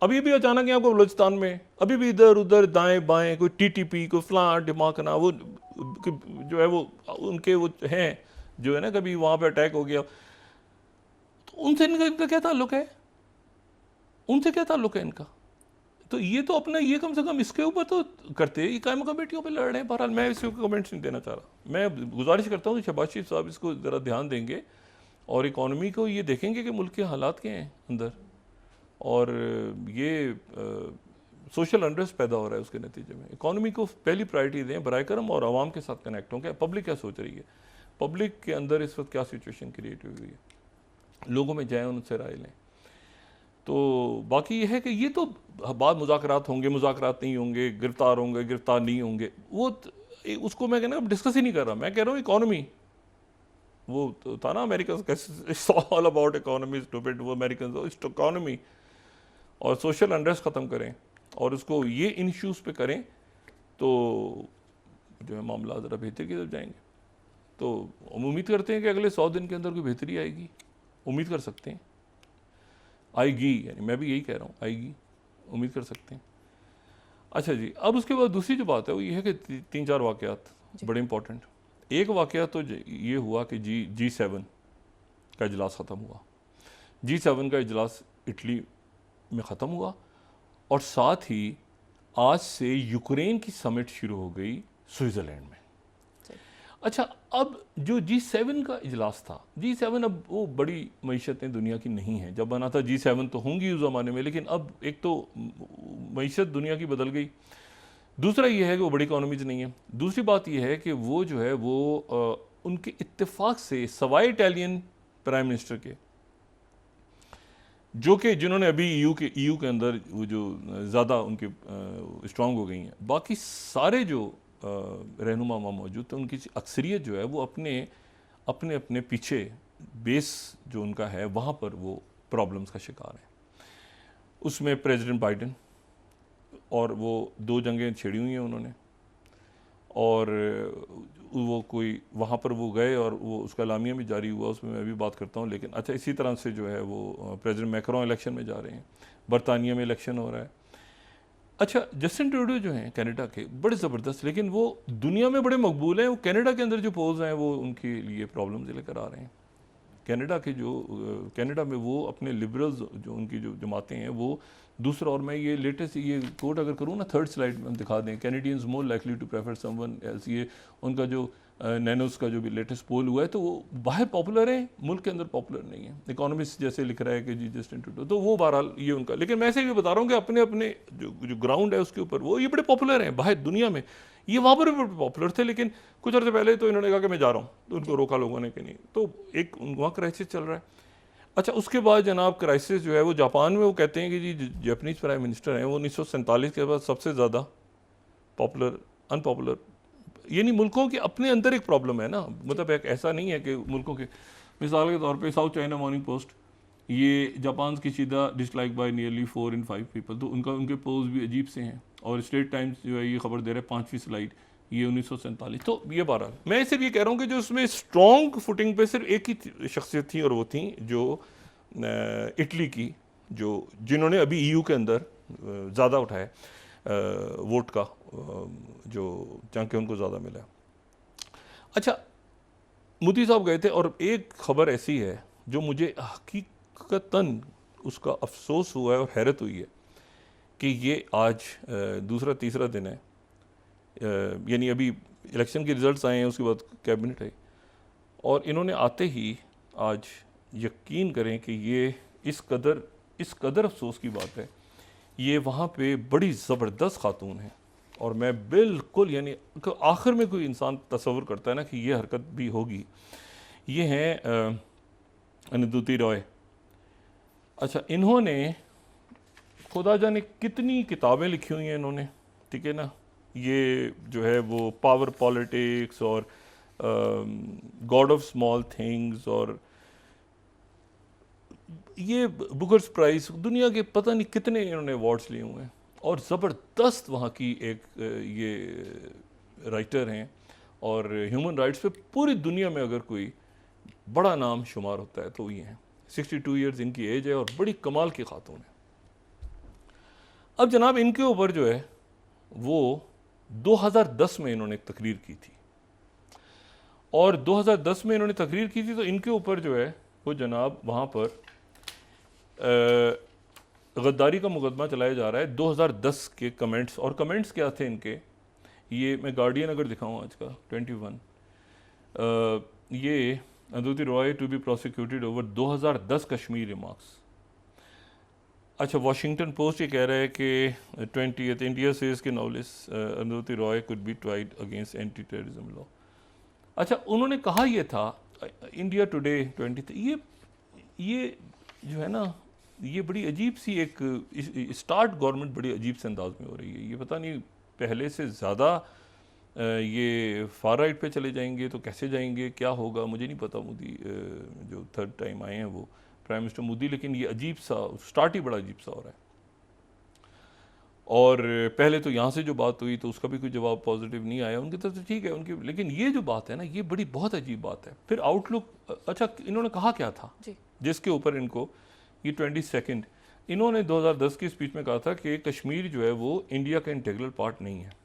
अभी भी अचानक यहाँ को बलोचिस्तान में अभी भी इधर उधर दाएं बाएं कोई TTP कोई फ्लां दिमागना, वो जो है वो उनके वो हैं जो है ना, कभी वहाँ पे अटैक हो गया, तो उनसे इनका क्या ताल्लुक है, उनसे क्या ताल्लुक है इनका। तो ये तो अपना ये कम से कम इसके ऊपर तो करते हैं, कायम कमेटियों पे लड़ रहे हैं। बहरहाल मैं इसके ऊपर कमेंट्स नहीं देना चाह रहा, मैं गुजारिश करता हूँ कि शहबाज शरीफ साहब इसको ज़रा ध्यान देंगे और इकॉनमी को ये देखेंगे कि मुल्क के हालात क्या हैं अंदर, और ये सोशल अनरेस्ट पैदा हो रहा है उसके नतीजे में। इकॉनमी को पहली प्रायोरिटी दें बराए करम, और आवाम के साथ कनेक्ट हों। क्या पब्लिक क्या सोच रही है, पब्लिक के अंदर इस वक्त क्या सिचुएशन क्रिएट हुई है, लोगों में जाएँ, उनसे राय लें। तो बाकी ये है कि ये तो बाद मुज़ाकरात होंगे, मुज़ाकरात नहीं होंगे, गिरफ्तार होंगे, गिरफ्तार नहीं होंगे, वो उसको मैं कहना डिस्कस ही नहीं कर रहा। मैं कह रहा हूँ इकॉनमी, वो तो था ना America, it's all about economy, stupid, वो अमेरिकन, इट्स इकोनॉमी, और सोशल अनरेस्ट ख़त्म करें और उसको ये इन इश्यूज़ पे करें, तो जो है मामला ज़रा बेहतर की तरफ जाएंगे। तो हम उम्मीद करते हैं कि अगले 100 दिन के अंदर कोई बेहतरी आएगी, उम्मीद कर सकते हैं, आएगी, यानी मैं भी यही कह रहा हूँ, आएगी, उम्मीद कर सकते हैं। अच्छा जी, अब उसके बाद दूसरी जो बात है वो ये है कि 3-4 वाक़यात बड़े इंपॉर्टेंट। एक वाक़या तो ये हुआ कि G7 का इजलास ख़त्म हुआ। G7 का इजलास इटली में ख़त्म हुआ, और साथ ही आज से यूक्रेन की समिट शुरू हो गई स्विट्ज़रलैंड में। अच्छा, अब जो G7 का इजलास था, G7 अब वो बड़ी मईशतें दुनिया की नहीं हैं। जब बना था G7 तो होंगी उस ज़माने में, लेकिन अब एक तो मईशत दुनिया की बदल गई, दूसरा ये है कि वो बड़ी इकॉनमीज नहीं है, दूसरी बात ये है कि वो जो है वो उनके इत्तेफाक से सवाई इटालियन प्राइम मिनिस्टर के, जो कि जिन्होंने अभी EU के अंदर वो जो ज़्यादा उनके स्ट्रॉन्ग हो गई हैं, बाकी सारे जो रहनुमा वहाँ मौजूद थे, उनकी अक्सरियत जो है वो अपने पीछे बेस जो उनका है वहाँ पर वो प्रॉब्लम्स का शिकार है। उसमें प्रेसिडेंट बाइडेन, और वो 2 जंगें छेड़ी हुई हैं उन्होंने, और वो कोई वहाँ पर वो गए और वो उसका एलामिया भी जारी हुआ, उसमें मैं भी बात करता हूँ। लेकिन अच्छा, इसी तरह से जो है वो प्रेसिडेंट मैक्रोन इलेक्शन में जा रहे हैं, बरतानिया में इलेक्शन हो रहा है। अच्छा, जस्टिन ट्रूडो जो हैं कनाडा के, बड़े ज़बरदस्त, लेकिन वो दुनिया में बड़े मकबूल हैं, वो कनाडा के अंदर जो पोल्स हैं वो उनके लिए प्रॉब्लम्स लेकर आ रहे हैं। कनाडा में वो अपने लिबरल्स जो उनकी जो जमातें हैं वो दूसरा, और मैं ये लेटेस्ट ये कोट अगर करूँ ना, 3rd स्लाइड में हम दिखा दें, Canadians more likely to prefer someone else, ये उनका जो नैनोस का जो भी लेटेस्ट पोल हुआ है, तो वो बाहर पॉपुलर है, मुल्क के अंदर पॉपुलर नहीं है। इकोनॉमिस्ट जैसे लिख रहा है कि जी जस्टिन ट्रूडो, तो वो बहरहाल ये उनका, लेकिन मैं ऐसे भी बता रहा हूँ कि अपने अपने जो ग्राउंड है उसके ऊपर वो ये बड़े पॉपुलर हैं बाहर दुनिया में, ये वहाँ पर भी पॉपुलर थे। लेकिन कुछ अर्से पहले तो इन्होंने कहा कि मैं जा रहा हूँ, तो उनको रोका लोगों ने कि नहीं, तो एक वहाँ क्राइसिस चल रहा है। अच्छा, उसके बाद जनाब क्राइसिस जो है वो जापान में, वो कहते हैं कि जी जापानीज प्राइम मिनिस्टर हैं वो 1947 के बाद सबसे ज़्यादा पॉपुलर अनपॉपुलर, यानी मुल्कों के अपने अंदर एक प्रॉब्लम है ना, मतलब एक ऐसा नहीं है कि मुल्कों के, मिसाल के तौर पे साउथ चाइना मॉर्निंग पोस्ट, ये जापान की सीधा dislike bye nearly 4 in 5 people, तो उनके पोल्स भी अजीब से हैं। और स्टेट टाइम्स जो है ये खबर दे रहा है 5वीं स्लाइड, ये 1947। तो ये 12, मैं सिर्फ ये कह रहा हूँ कि जो उसमें स्ट्रॉन्ग फुटिंग पे सिर्फ एक ही शख्सियत थी, और वो थी जो इटली की, जिन्होंने अभी EU के अंदर ज़्यादा उठाया वोट का, जो चांके उनको ज़्यादा मिला। अच्छा, मोदी साहब गए थे, और एक खबर ऐसी है जो मुझे हकीकतन उसका अफसोस हुआ है और हैरत हुई है कि ये आज दूसरा तीसरा दिन है, यानी अभी इलेक्शन के रिज़ल्ट्स आए हैं, उसके बाद कैबिनेट आई, और इन्होंने आते ही आज, यकीन करें कि ये इस कदर अफसोस की बात है, ये वहाँ पे बड़ी ज़बरदस्त खातून है, और मैं बिल्कुल, यानी आखिर में कोई इंसान तसव्वुर करता है ना कि ये हरकत भी होगी, ये हैं अनुदूति रॉय। अच्छा, इन्होंने खुदा जाने कितनी किताबें लिखी हुई हैं इन्होंने, ठीक है ना, ये जो है वो पावर पॉलिटिक्स और गॉड ऑफ स्मॉल थिंग्स, और ये बुकर्स प्राइज, दुनिया के पता नहीं कितने इन्होंने अवार्ड्स लिए हुए हैं, और ज़बरदस्त वहाँ की एक ये राइटर हैं, और ह्यूमन राइट्स पे पूरी दुनिया में अगर कोई बड़ा नाम शुमार होता है तो ये हैं। 62 ईयर्स इनकी एज है, और बड़ी कमाल की खातून है। अब जनाब इनके ऊपर जो है वो 2010 में इन्होंने एक तकरीर की थी, और 2010 में इन्होंने तकरीर की थी, तो इनके ऊपर जो है वो जनाब वहाँ पर गद्दारी का मुकदमा चलाया जा रहा है। 2010 के कमेंट्स, और कमेंट्स क्या थे इनके, ये मैं गार्डियन अगर दिखाऊँ आज का 21, ये Arundhati Roy to be prosecuted over 2010 Kashmir remarks. अच्छा, वॉशिंगटन पोस्ट ये कह रहा है कि 20th इंडिया सेज के novelist Arundhati Roy could be tried against anti terrorism law. अच्छा, उन्होंने कहा ये था इंडिया टुडे 20, ये जो है ना, ये बड़ी अजीब सी एक स्टार्ट गवर्नमेंट बड़ी अजीब से अंदाज में हो रही है। ये पता नहीं पहले से ज़्यादा ये फार राइट पे चले जाएंगे तो कैसे जाएंगे, क्या होगा मुझे नहीं पता। मोदी जो थर्ड टाइम आए हैं वो प्राइम मिनिस्टर मोदी, लेकिन ये अजीब सा स्टार्ट ही बड़ा अजीब सा हो रहा है। और पहले तो यहाँ से जो बात हुई तो उसका भी कोई जवाब पॉजिटिव नहीं आया उनकी तरफ से, ठीक है उनकी, लेकिन ये जो बात है ना ये बड़ी बहुत अजीब बात है। फिर आउटलुक, अच्छा इन्होंने कहा क्या था जी। जिसके ऊपर इनको ये 22 इन्होंने 2010 की स्पीच में कहा था कि कश्मीर जो है वो इंडिया का इंटीग्रल पार्ट नहीं है।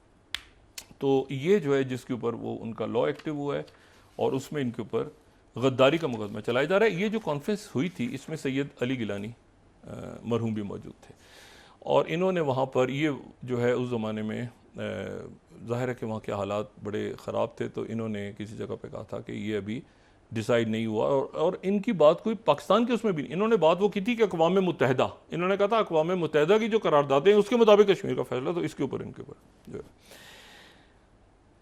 तो ये जो है जिसके ऊपर वो उनका लॉ एक्टिव हुआ है और उसमें इनके ऊपर गद्दारी का मुकदमा चलाया जा रहा है। ये जो कॉन्फ्रेंस हुई थी इसमें सैयद अली गिलानी मरहूम भी मौजूद थे और इन्होंने वहाँ पर ये जो है उस ज़माने में ज़ाहिर है कि वहाँ के हालात बड़े ख़राब थे, तो इन्होंने किसी जगह पे कहा था कि ये अभी डिसाइड नहीं हुआ। और इनकी बात कोई पाकिस्तान के उसमें भी नहीं, इन्होंने बात वो की थी कि अक़वाम मुत्तहिदा, इन्होंने कहा था अक़वाम मुत्तहिदा की जो करारदादें हैं उसके मुताबिक कश्मीर का फैसला, तो इसके ऊपर इनके ऊपर जो है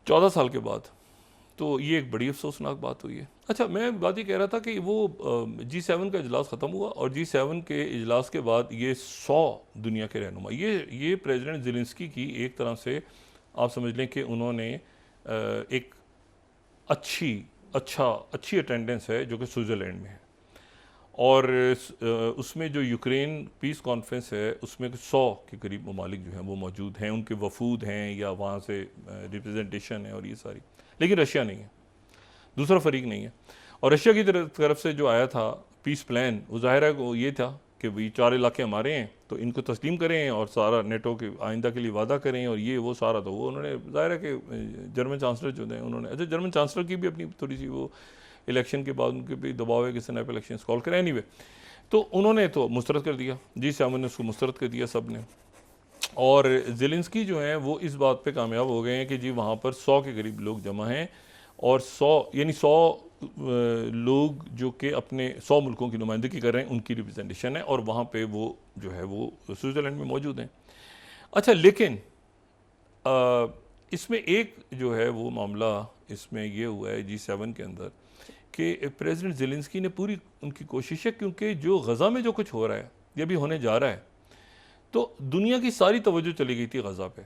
14 साल के बाद, तो ये एक बड़ी अफसोसनाक बात हुई है। अच्छा, मैं बात ये कह रहा था कि वो G7 का इजलास ख़त्म हुआ और G7 के इजलास के बाद ये 100 दुनिया के रहनुमा, ये प्रेसिडेंट ज़ेलेंस्की की एक तरह से आप समझ लें कि उन्होंने एक अच्छी अटेंडेंस है जो कि स्विट्ज़रलैंड में है। और उसमें जो यूक्रेन पीस कॉन्फ्रेंस है उसमें 100 के करीब ममालिक जो हैं वो मौजूद हैं, उनके वफूद हैं या वहाँ से रिप्रेजेंटेशन है और ये सारी, लेकिन रशिया नहीं है, दूसरा फरीक नहीं है। और रशिया की तरफ से जो आया था पीस प्लान, वो ज़ाहिर है वो ये था कि भाई 4 इलाके हमारे हैं तो इनको तस्लीम करें और सारा नेटो के आइंदा के लिए वादा करें और ये वो सारा, तो वो उन्होंने ज़ाहिर है कि जर्मन चांसलर जो हैं उन्होंने, अच्छा जर्मन चांसलर की भी अपनी थोड़ी सी वो इलेक्शन के बाद उनके भी दबाव है कि स्नैप इलेक्शन कॉल करें एनीवे, तो उन्होंने तो मुस्तरद कर दिया, G7 ने उसको मुस्तरद कर दिया सब ने। और ज़ेलेंस्की जो हैं वो इस बात पे कामयाब हो गए हैं कि जी वहाँ पर 100 के करीब लोग जमा हैं और 100 लोग जो कि अपने 100 मुल्कों की नुमाइंदगी कर रहे हैं, उनकी रिप्रेजेंटेशन है और वहाँ पे वो जो है वो स्विट्ज़रलैंड में मौजूद हैं। अच्छा, लेकिन इसमें एक जो है वो मामला इसमें ये हुआ है G7 के अंदर कि प्रेसिडेंट ज़ेलेंस्की ने पूरी उनकी कोशिश है, क्योंकि जो गज़ा में जो कुछ हो रहा है ये भी होने जा रहा है, तो दुनिया की सारी तवज्जो चली गई थी गज़ा पे,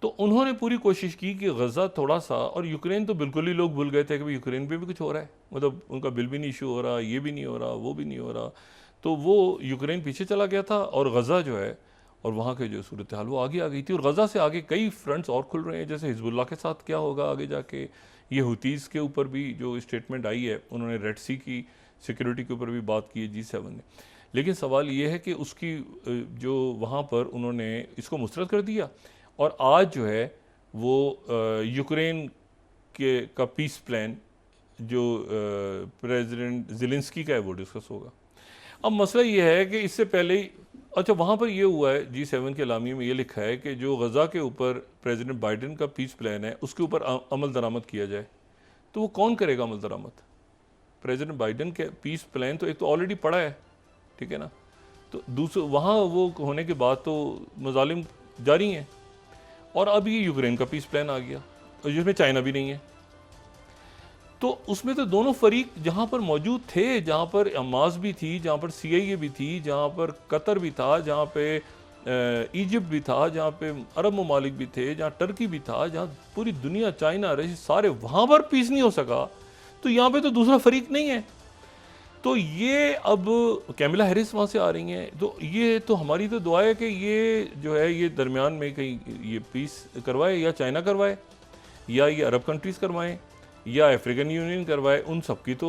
तो उन्होंने पूरी कोशिश की कि गज़ा थोड़ा सा, और यूक्रेन तो बिल्कुल ही लोग भूल गए थे कि भाई यूक्रेन पे भी कुछ हो रहा है, मतलब उनका बिल भी नहीं इशू हो रहा, ये भी नहीं हो रहा, वो भी नहीं हो रहा, तो वो यूक्रेन पीछे चला गया था और गज़ा जो है और वहाँ के जो सूरत हाल वो आगे आ गई थी। और गज़ा से आगे कई फ्रंट्स और खुल रहे हैं, जैसे हिजबुल्लाह के साथ क्या होगा आगे जाके, ये हुतीज़ के ऊपर भी जो स्टेटमेंट आई है, उन्होंने रेड सी की सिक्योरिटी के ऊपर भी बात की है G7 ने। लेकिन सवाल ये है कि उसकी जो वहाँ पर उन्होंने इसको मुस्तरद कर दिया और आज जो है वो यूक्रेन का पीस प्लान जो प्रेसिडेंट ज़ेलेंस्की का है वो डिस्कस होगा। अब मसला ये है कि इससे पहले ही, अच्छा वहाँ पर ये हुआ है G7 के अलामी में ये लिखा है कि जो गज़ा के ऊपर प्रेसिडेंट बाइडेन का पीस प्लान है उसके ऊपर अमल दरामद किया जाए, तो वो कौन करेगा अमल दरामद? प्रेसिडेंट बाइडेन के पीस प्लान तो एक तो ऑलरेडी पड़ा है, ठीक है ना, तो दूसरे वहाँ वो होने के बाद तो मजालिम जारी हैं और अब ये यूक्रेन का पीस प्लान आ गया और जिसमें चाइना भी नहीं है, तो उसमें तो दोनों फरीक जहाँ पर मौजूद थे, जहाँ पर हमास भी थी, जहाँ पर CIA भी थी, जहाँ पर कतर भी था, जहाँ पे इजिप्ट भी था, जहाँ पे अरब ममालिक भी थे, जहाँ टर्की भी था, जहाँ पूरी दुनिया चाइना रशिया सारे, वहाँ पर पीस नहीं हो सका, तो यहाँ पे तो दूसरा फरीक नहीं है। तो ये अब कैमिला हैरिस वहाँ से आ रही हैं, तो ये तो हमारी तो दुआ है कि ये जो है ये दरमियान में कहीं ये पीस करवाए, या चाइना करवाए या ये अरब कंट्रीज़ करवाएं या अफ्रीकन यूनियन करवाए, उन सब की तो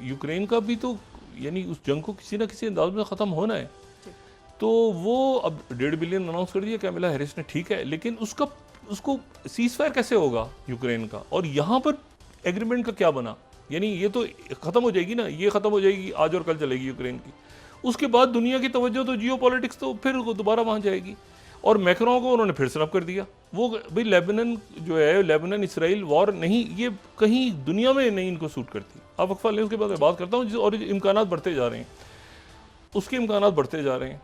यूक्रेन का भी तो यानी उस जंग को किसी ना किसी अंदाज में ख़त्म होना है। तो वो अब 1.5 बिलियन अनाउंस कर दिया कैमिला हैरिस ने, ठीक है, लेकिन उसको सीज फायर कैसे होगा यूक्रेन का, और यहाँ पर एग्रीमेंट का क्या बना? यानी ये तो ख़त्म हो जाएगी ना, ये ख़त्म हो जाएगी आज और कल चलेगी यूक्रेन की, उसके बाद दुनिया की तवज्जो तो जियो पॉलिटिक्स तो फिर दोबारा वहाँ जाएगी। और मैक्रों को उन्होंने फिर स्नब कर दिया। वो भाई लेबनान जो है, लेबनान इसराइल वॉर नहीं, ये कहीं दुनिया में नहीं इनको सूट करती। आप वक्फा लें, उसके बाद मैं बात करता हूँ। और इम्कान बढ़ते जा रहे हैं, उसके इम्कान बढ़ते जा रहे हैं,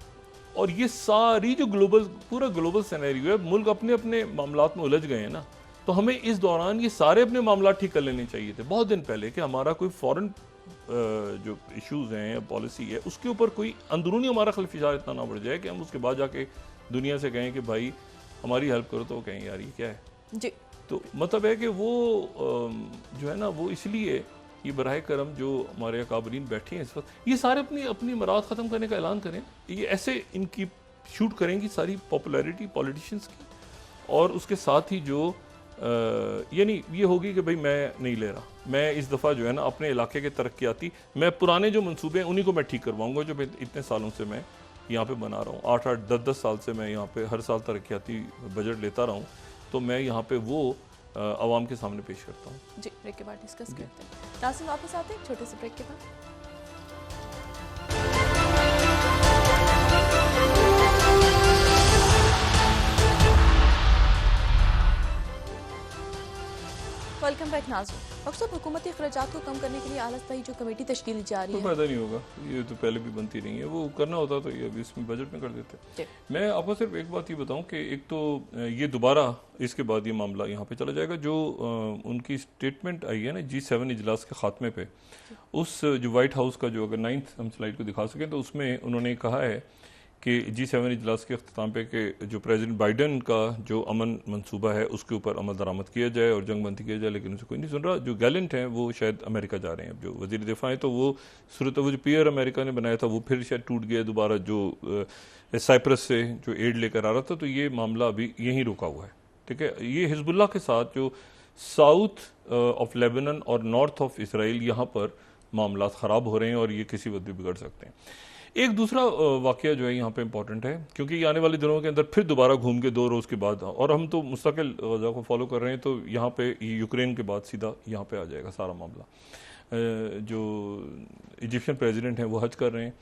और ये सारी जो पूरा ग्लोबल सिनेरियो है, मुल्क अपने अपने मामलात में उलझ गए हैं ना। तो हमें इस दौरान ये सारे अपने मामला ठीक कर लेने चाहिए थे बहुत दिन पहले, कि हमारा कोई फॉरेन जो इश्यूज हैं या पॉलिसी है उसके ऊपर कोई अंदरूनी हमारा खलफिशार इतना ना बढ़ जाए कि हम उसके बाद जाके दुनिया से कहें कि भाई हमारी हेल्प करो, तो वो कहें यार ये क्या है जी। तो मतलब है कि वो जो है ना, वो इसलिए ये बराह करम जो हमारे अकाबरीन बैठे हैं इस वक्त, ये सारे अपनी अपनी मराद ख़त्म करने का ऐलान करें। ये ऐसे इनकी शूट करेंगी सारी पॉपुलैरिटी पॉलिटिशियंस की, और उसके साथ ही जो यानी ये होगी कि भाई मैं नहीं ले रहा, मैं इस दफ़ा जो है ना अपने इलाके के तरक्याती, मैं पुराने जो मंसूबे हैं उन्हीं को मैं ठीक करवाऊँगा, जो इतने सालों से मैं यहाँ पे बना रहा हूँ। 8-8 10-10 साल से मैं यहाँ पे हर साल तरक्याती बजट लेता रहा हूँ, तो मैं यहाँ पे वो आवाम के सामने पेश करता हूँ। जी, ब्रेक के बाद डिस्कस करते हैं। नाज़रीन वापस आते हैं छोटे से ब्रेक के बाद। वेलकम बैक नाज़रीन। डॉक्टर साहब, हुकूमती अखराजात को कम करने के लिए आला स्थायी जो कमेटी तश्कील जा रही है, कोई फायदा नहीं होगा, ये तो पहले भी बनती रही है। वो करना होता तो ये अभी इसमें बजट में कर देते। मैं आपको सिर्फ एक बात ये बताऊं कि एक तो ये दोबारा इसके बाद ये मामला यहाँ पे चला जाएगा। जो उनकी स्टेटमेंट आई है ना G7 इजलास के खात्मे पे, उस जो वाइट हाउस का जो, अगर 9th हम स्लाइड को दिखा सकें, तो उसमें उन्होंने कहा है कि G7 इजलास के अख्ताम पे कि जो प्रेसिडेंट बाइडन का जो अमन मंसूबा है उसके ऊपर अमल दरामद किया जाए और जंग बंदी किया जाए, लेकिन उसे कोई नहीं सुन रहा। जो गैलेंट हैं वो शायद अमेरिका जा रहे हैं। अब जो वजीर दिफा है, तो वो वो जो पियर अमेरिका ने बनाया था वो फिर शायद टूट गया दोबारा, जो साइप्रस से जो एड लेकर आ रहा था, तो ये मामला अभी यहीं रुका हुआ है। ठीक है, ये हिजबुल्लाह के साथ जो साउथ ऑफ लेबनान और नॉर्थ ऑफ इसराइल, यहाँ पर मामला ख़राब हो रहे हैं और ये किसी वक्त भी बिगड़ सकते हैं। एक दूसरा वाकया जो है यहाँ पे इम्पोर्टेंट है, क्योंकि ये आने वाले दिनों के अंदर फिर दोबारा घूम के 2 रोज़ के बाद, और हम तो मुस्तकिल गज़ा को फॉलो कर रहे हैं, तो यहाँ पे यूक्रेन के बाद सीधा यहाँ पे आ जाएगा सारा मामला। जो इजिप्शियन प्रेसिडेंट हैं वो हज कर रहे हैं।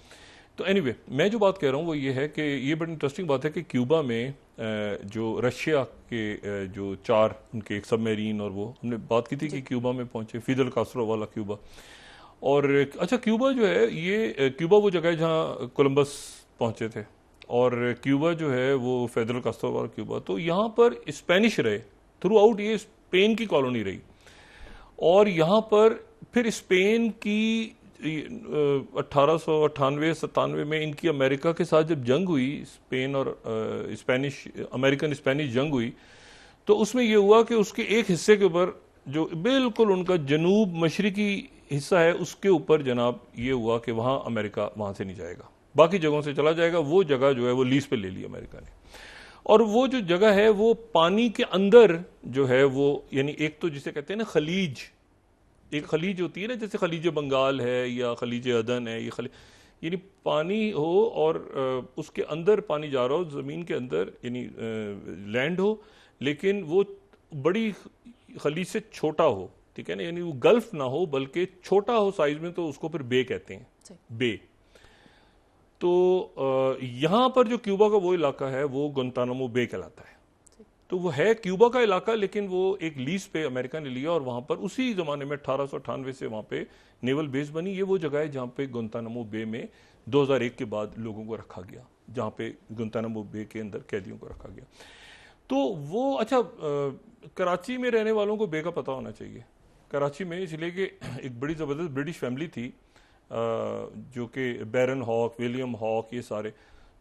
तो एनीवे, मैं जो बात कह रहा हूँ वो ये है कि ये बड़ी इंटरेस्टिंग बात है कि क्यूबा में जो रशिया के जो 4 उनके एक सबमरीन, और वो हमने बात की थी कि क्यूबा में पहुँचे, फिदल कास्ट्रो वाला क्यूबा। और अच्छा, क्यूबा जो है, ये क्यूबा वो जगह है जहाँ कोलंबस पहुँचे थे, और क्यूबा जो है वो फेडरल कास्ट्रो वाला क्यूबा। तो यहाँ पर स्पेनिश रहे थ्रू आउट, ये स्पेन की कॉलोनी रही, और यहाँ पर फिर स्पेन की 1898-97 में इनकी अमेरिका के साथ जब जंग हुई, स्पेन और अमेरिकन स्पेनिश जंग हुई, तो उसमें यह हुआ कि उसके एक हिस्से के ऊपर, जो बिल्कुल उनका जनूब मशरिकी हिस्सा है, उसके ऊपर जनाब ये हुआ कि वहाँ अमेरिका वहाँ से नहीं जाएगा, बाकी जगहों से चला जाएगा। वो जगह जो है वो लीज पे ले ली अमेरिका ने, और वो जो जगह है वो पानी के अंदर जो है वो, यानी एक तो जिसे कहते हैं ना खलीज, एक खलीज होती है ना, जैसे खलीज बंगाल है या खलीज अदन है, ये खलीज यानी पानी हो और उसके अंदर पानी जा रहा हो, ज़मीन के अंदर, यानी लैंड हो, लेकिन वो बड़ी खलीज से छोटा हो। ठीक है ना, यानी वो गल्फ ना हो बल्कि छोटा हो साइज में, तो उसको फिर बे कहते हैं, बे। तो यहाँ पर जो क्यूबा का वो इलाका है वो गुंतानामो बे कहलाता है। तो वो है क्यूबा का इलाका, लेकिन वो एक लीज पे अमेरिका ने लिया, और वहां पर उसी जमाने में 1898 से वहां पे नेवल बेस बनी। ये वो जगह है जहां पे गुंतानामो बे में 2001 के बाद लोगों को रखा गया, जहां पे गुंतानामो बे के अंदर कैदियों को रखा गया। तो वो अच्छा, कराची में रहने वालों को बे का पता होना चाहिए। कराची में इसलिए कि एक बड़ी ज़बरदस्त ब्रिटिश फैमिली थी, जो कि बैरन हॉक, विलियम हॉक, ये सारे,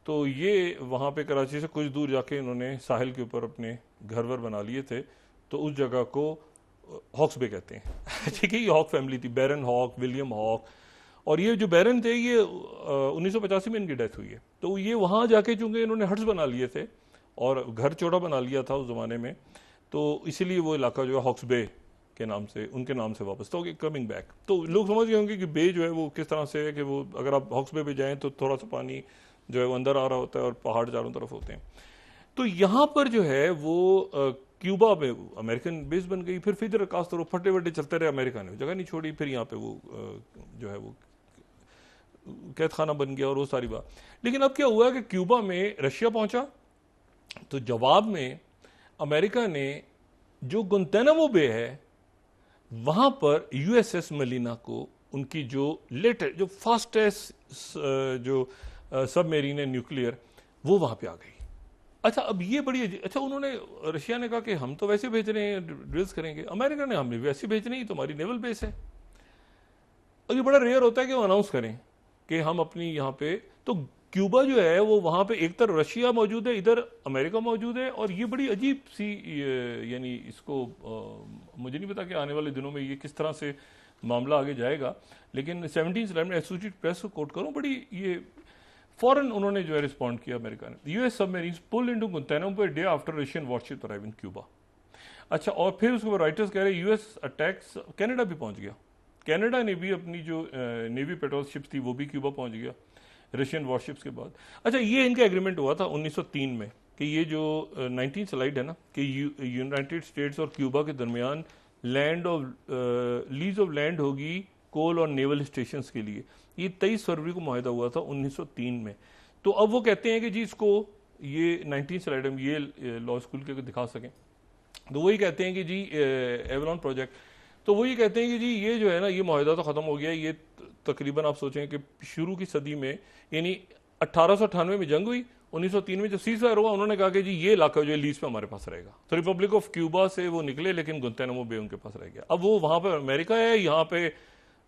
तो ये वहाँ पे कराची से कुछ दूर जाके इन्होंने साहिल के ऊपर अपने घर वर बना लिए थे, तो उस जगह को हॉक्स बे कहते हैं। ठीक है, ये हॉक फैमिली थी, बैरन हॉक, विलियम हॉक, और ये जो बैरन थे ये 1985 में इनकी डेथ हुई है। तो ये वहाँ जाके चूंकि इन्होंने हट्स बना लिए थे और घर चौड़ा बना लिया था उस ज़माने में, तो इसीलिए वो इलाका जो है हॉक्स बे के नाम से, उनके नाम से वापस तो कमिंग बैक। तो लोग समझ गए होंगे कि बे जो है वो किस तरह से है, कि वो अगर आप हॉक्स बे पे जाएं तो थोड़ा सा पानी जो है वो अंदर आ रहा होता है और पहाड़ चारों तरफ होते हैं। तो यहाँ पर जो है वो क्यूबा में अमेरिकन बेस बन गई, फिर फिदल कास्ट्रो, फटे वटे चलते रहे, अमेरिका ने जगह नहीं छोड़ी, फिर यहाँ पे वो जो है वो कैद खाना बन गया और वो सारी बात। लेकिन अब क्या हुआ कि क्यूबा में रशिया पहुंचा, तो जवाब में अमेरिका ने जो गुंतानामो बे है वहां पर यूएसएस मलीना को उनकी जो लेटेस्ट जो फास्टेस्ट जो सबमेरीन है न्यूक्लियर वो वहां पे आ गई। अच्छा अब ये बड़ी अच्छा उन्होंने रशिया ने कहा कि हम तो वैसे भेज रहे हैं ड्रिल्स करेंगे, अमेरिका ने हमें वैसे भेजने ही तुम्हारी नेवल बेस है। और ये बड़ा रेयर होता है कि वो अनाउंस करें कि हम अपनी यहाँ पे तो क्यूबा जो है वो वहां पे एक तरफ रशिया मौजूद है, इधर अमेरिका मौजूद है। और ये बड़ी अजीब सी यानी इसको मुझे नहीं पता कि आने वाले दिनों में ये किस तरह से मामला आगे जाएगा, लेकिन 17 जुलाई में एसोसिएटेड प्रेस को कोट करूं, बड़ी ये फौरन उन्होंने जो है रिस्पॉन्ड किया अमेरिका ने। US submarines pulled into Guantanamo day after Russian warship arrive in Cuba. अच्छा और फिर उसके बाद राइटर्स कह रहे हैं यूएस अटैक्स कनाडा भी पहुंच गया, कनाडा ने भी अपनी जो नेवी पेट्रोल शिप्स थी वो भी क्यूबा पहुंच गया रशियन वॉरशिप्स के बाद। अच्छा ये इनका एग्रीमेंट हुआ था 1903 में कि ये जो 19 स्लाइड है ना कि यूनाइटेड स्टेट्स और क्यूबा के दरमियान land of lease of land होगी कोल और नेवल स्टेशंस के लिए। ये 23 फरवरी को मुआहदा हुआ था 1903 में। तो अब वो कहते हैं कि जी इसको ये 19 स्लाइड हम ये लॉ स्कूल के दिखा सकें तो वही कहते हैं कि जी एवलॉन प्रोजेक्ट, तो वही कहते हैं कि जी ये जो है ना ये मुआहदा तो खत्म हो गया। ये तकरीबन आप सोचें कि शुरू की सदी में यानी 1898 में जंग हुई, 1903 में जब सीज़फायर हुआ उन्होंने कहा कि जी ये इलाका जो है लीज पे हमारे पास रहेगा। तो रिपब्लिक ऑफ क्यूबा से वो निकले लेकिन गुंतानामो बे उनके पास रह गया। अब वो वहां पर अमेरिका है, यहाँ पे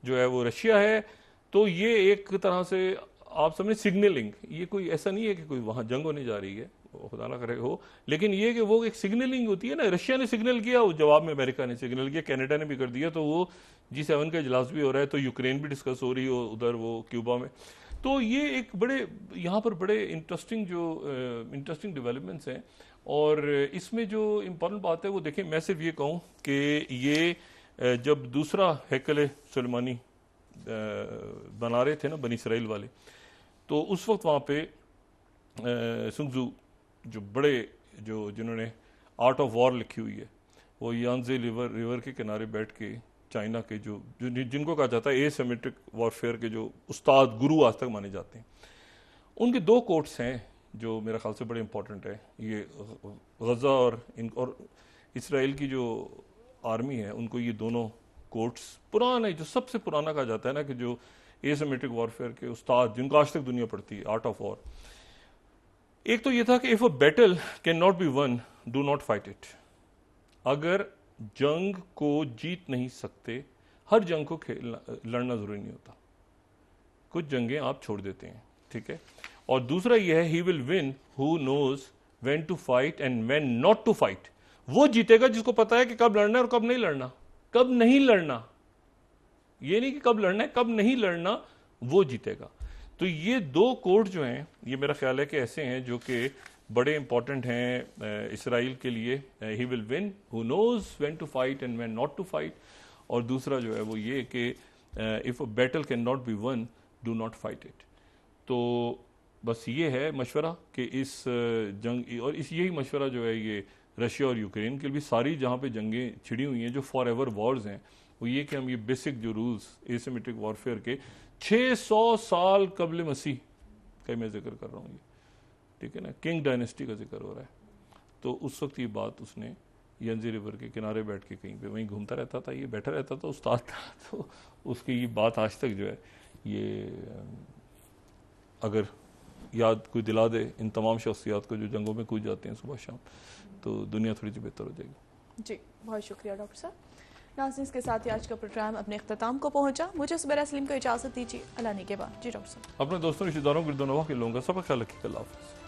जो है वो रशिया है। तो ये एक तरह से आप समझे सिग्नलिंग, ये कोई ऐसा नहीं है कि कोई वहां जंग होने जा रही है, खुदा ना करे हो, लेकिन ये कि वो एक सिग्नलिंग होती है ना। रशिया ने सिग्नल किया, जवाब में अमेरिका ने सिग्नल किया, कनाडा ने भी कर दिया। तो वो G7 का इजलास भी हो रहा है, तो यूक्रेन भी डिस्कस हो रही हो उधर वो क्यूबा में। तो ये एक बड़े यहाँ पर बड़े इंटरेस्टिंग डेवलपमेंट्स हैं। और इसमें जो इम्पोर्टेंट बात है वो देखें, मैं सिर्फ ये कहूँ कि ये जब दूसरा हैकल सुलेमानी बना रहे थे ना बनी इसराइल वाले, तो उस वक्त वहाँ पे सुंगजू जो बड़े जिन्होंने आर्ट ऑफ वॉर लिखी हुई है, वो यांजे रिवर के किनारे बैठ के चाइना के जिनको कहा जाता है एसिमेट्रिक वॉरफेयर के जो उस्ताद गुरु आज तक माने जाते हैं, उनके 2 कोट्स हैं जो मेरा ख्याल से बड़े इंपॉर्टेंट है। ये गजा और इसराइल की जो आर्मी है उनको ये दोनों कोट्स पुराने, जो सबसे पुराना कहा जाता है ना कि जो एसिमेट्रिक वॉरफेयर के उस्ताद जिनको आज तक दुनिया पढ़ती है, आर्ट ऑफ वॉर। एक तो ये था कि if a battle can not be won do not fight it. अगर जंग को जीत नहीं सकते, हर जंग को लड़ना जरूरी नहीं होता, कुछ जंगें आप छोड़ देते हैं, ठीक है। और दूसरा यह है he will win who knows when to fight and when not to fight. वो जीतेगा जिसको पता है कि कब लड़ना है और कब नहीं लड़ना। कब नहीं लड़ना, ये नहीं कि कब लड़ना है, कब नहीं लड़ना, वो जीतेगा। तो ये 2 कोड जो हैं ये मेरा ख्याल है कि ऐसे हैं जो कि बड़े इंपॉर्टेंट हैं इसराइल के लिए। He will win who knows when to fight and when not to fight. और दूसरा जो है वो ये कि if a battle can not be won do not fight it. तो बस ये है मशवरा कि इस जंग, और इस यही मशवरा जो है ये रशिया और यूक्रेन के लिए भी, सारी जहाँ पे जंगें छिड़ी हुई हैं जो फॉर एवर वॉर्स हैं, वो ये कि हम ये बेसिक जो रूल्स एसिमेट्रिक वॉरफेयर के 600 साल कबल मसीह का मैं जिक्र कर रहा हूँ, ये ठीक है ना, किंग डायनेस्टी का जिक्र हो रहा है। तो उस वक्त ये बात उसने यंजी रिवर के किनारे बैठ के कहीं पे वहीं घूमता रहता था, ये बैठा रहता था, उस्ताद था। तो उसकी ये बात आज तक जो है ये अगर याद कोई दिला दे इन तमाम शख्सियात को जो जंगों में कूद जाते हैं सुबह शाम, तो दुनिया थोड़ी सी बेहतर हो जाएगी। जी बहुत शुक्रिया डॉक्टर साहब। नाज़रीन के साथ ही आज का प्रोग्राम अपने इख्तिताम को पहुंचा। मुझे सुबैरा सलीम को इजाज़त दीजिए, अल्लाह ने के बाद। जी डॉक्टर साहब, अपने दोस्तों रिश्तेदारों गिरदोनवा के लोगों का सब ख्याल रखिएगा। अल्लाह हाफ़िज़।